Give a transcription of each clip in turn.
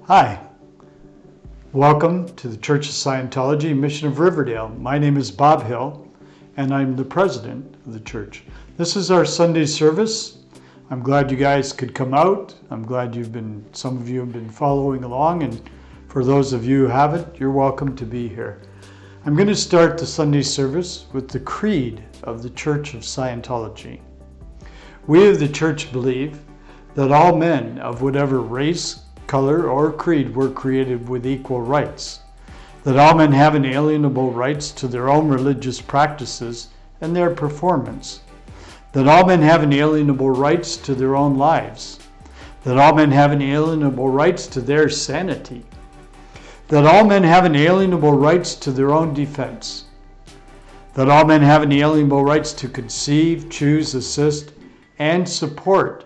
Hi, welcome to the Church of Scientology, Mission of Riverdale. My name is Bob Hill, and I'm the president of the church. This is our Sunday service. I'm glad you guys could come out. I'm glad some of you have been following along, and for those of you who haven't, you're welcome to be here. I'm going to start the Sunday service with the creed of the Church of Scientology. We of the church believe that all men of whatever race, color, or creed were created with equal rights, that all men have inalienable rights to their own religious practices and their performance, that all men have inalienable rights to their own lives, that all men have inalienable rights to their sanity, that all men have inalienable rights to their own defense, that all men have inalienable rights to conceive, choose, assist, and support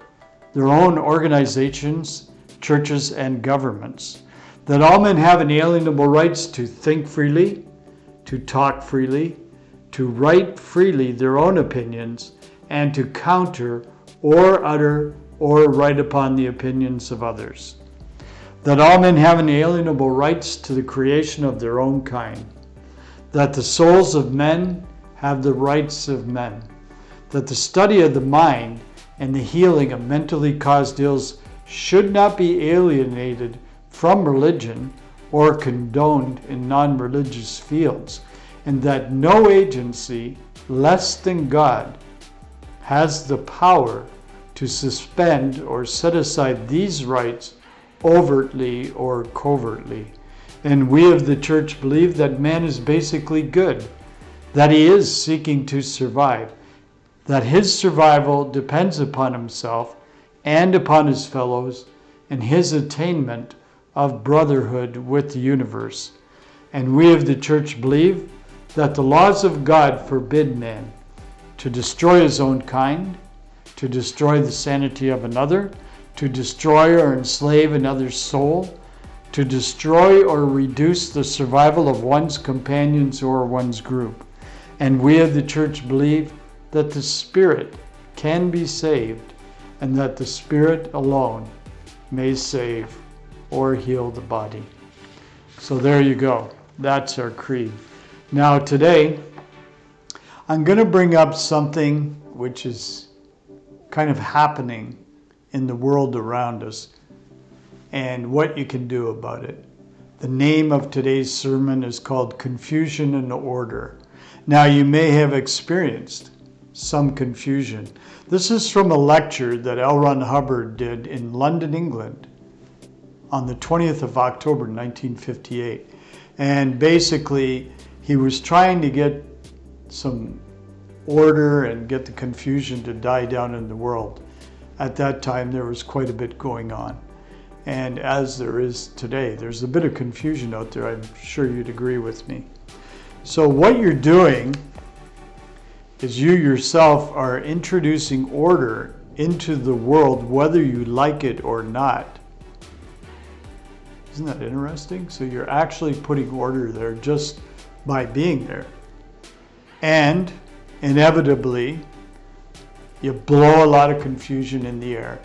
their own organizations, churches, and governments, that all men have inalienable rights to think freely, to talk freely, to write freely their own opinions, and to counter or utter or write upon the opinions of others, that all men have inalienable rights to the creation of their own kind, that the souls of men have the rights of men, that the study of the mind and the healing of mentally caused ills should not be alienated from religion or condoned in non-religious fields, and that no agency less than God has the power to suspend or set aside these rights overtly or covertly. And we of the church believe that man is basically good, that he is seeking to survive, that his survival depends upon himself and upon his fellows, and his attainment of brotherhood with the universe. And we of the church believe that the laws of God forbid man to destroy his own kind, to destroy the sanity of another, to destroy or enslave another's soul, to destroy or reduce the survival of one's companions or one's group. And we of the church believe that the spirit can be saved, and that the Spirit alone may save or heal the body. So there you go. That's our creed. Now today, I'm going to bring up something which is kind of happening in the world around us and what you can do about it. The name of today's sermon is called Confusion and Order. Now you may have experienced some confusion. This is from a lecture that L. Ron Hubbard did in London, England on the 20th of October, 1958. And basically, he was trying to get some order and get the confusion to die down in the world. At that time, there was quite a bit going on. And as there is today, there's a bit of confusion out there. I'm sure you'd agree with me. So what you're doing is you yourself are introducing order into the world, whether you like it or not. Isn't that interesting? So you're actually putting order there just by being there. And inevitably, you blow a lot of confusion in the air.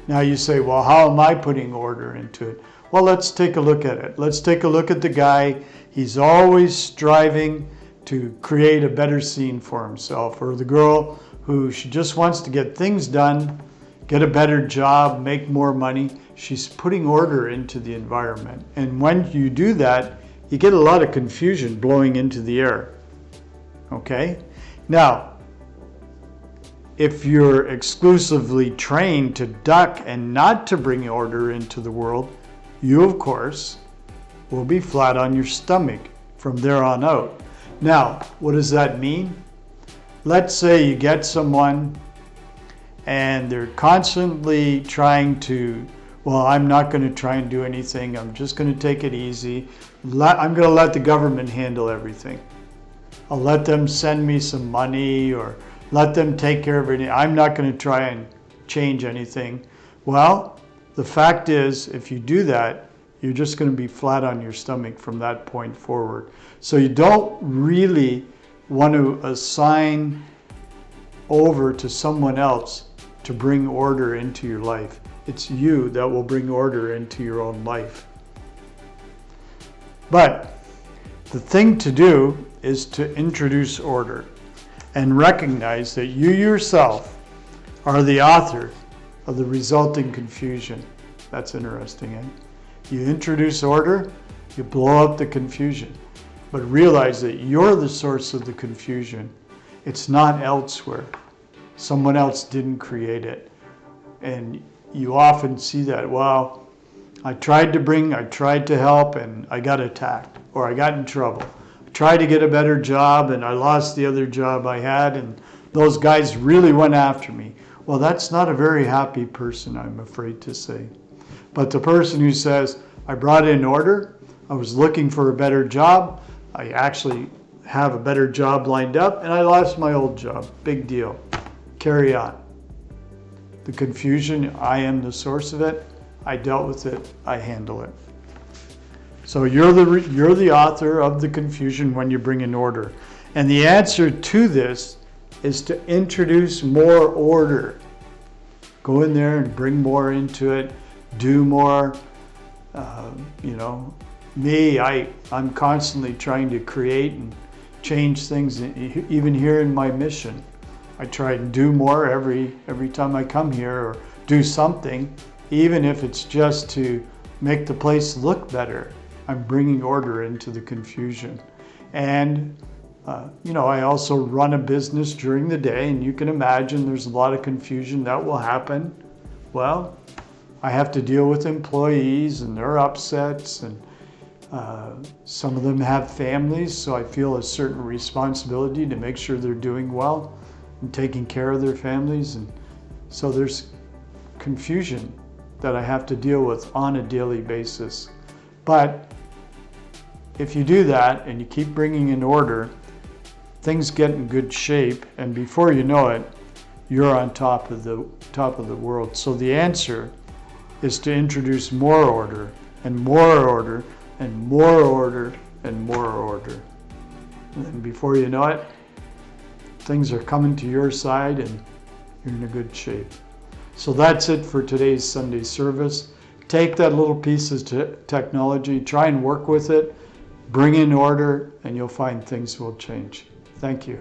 Now you say, well, how am I putting order into it? Well, let's take a look at it. Let's take a look at the guy. He's always striving to create a better scene for himself, or the girl who she just wants to get things done, get a better job, make more money. She's putting order into the environment. And when you do that, you get a lot of confusion blowing into the air. Okay? Now, if you're exclusively trained to duck and not to bring order into the world, you, of course, will be flat on your stomach from there on out. Now, what does that mean? Let's say you get someone and they're constantly trying to, well, I'm not going to try and do anything. I'm just going to take it easy. I'm going to let the government handle everything. I'll let them send me some money or let them take care of it. I'm not going to try and change anything. Well, the fact is, if you do that, you're just going to be flat on your stomach from that point forward. So you don't really want to assign over to someone else to bring order into your life. It's you that will bring order into your own life. But the thing to do is to introduce order and recognize that you yourself are the author of the resulting confusion. That's interesting, eh? You introduce order, you blow up the confusion, but realize that you're the source of the confusion. It's not elsewhere. Someone else didn't create it. And you often see that, well, I tried to help, and I got attacked, or I got in trouble. I tried to get a better job, and I lost the other job I had, and those guys really went after me. Well, that's not a very happy person, I'm afraid to say. But the person who says, I brought in order, I was looking for a better job, I actually have a better job lined up, and I lost my old job. Big deal. Carry on. The confusion, I am the source of it. I dealt with it. I handle it. So you're the author of the confusion when you bring in order. And the answer to this is to introduce more order. Go in there and bring more into it. Do more. I'm constantly trying to create and change things, even here in my mission. I try and do more every time I come here, or do something, even if it's just to make the place look better. I'm bringing order into the confusion. And, I also run a business during the day, and you can imagine there's a lot of confusion that will happen. Well, I have to deal with employees and their upsets, and some of them have families, so I feel a certain responsibility to make sure they're doing well and taking care of their families. And so there's confusion that I have to deal with on a daily basis. But if you do that and you keep bringing in order, things get in good shape, and before you know it, you're on top of the world. So the answer is to introduce more order and more order and more order and more order. And before you know it, things are coming to your side and you're in a good shape. So that's it for today's Sunday service. Take that little piece of technology, try and work with it, bring in order, and you'll find things will change. Thank you.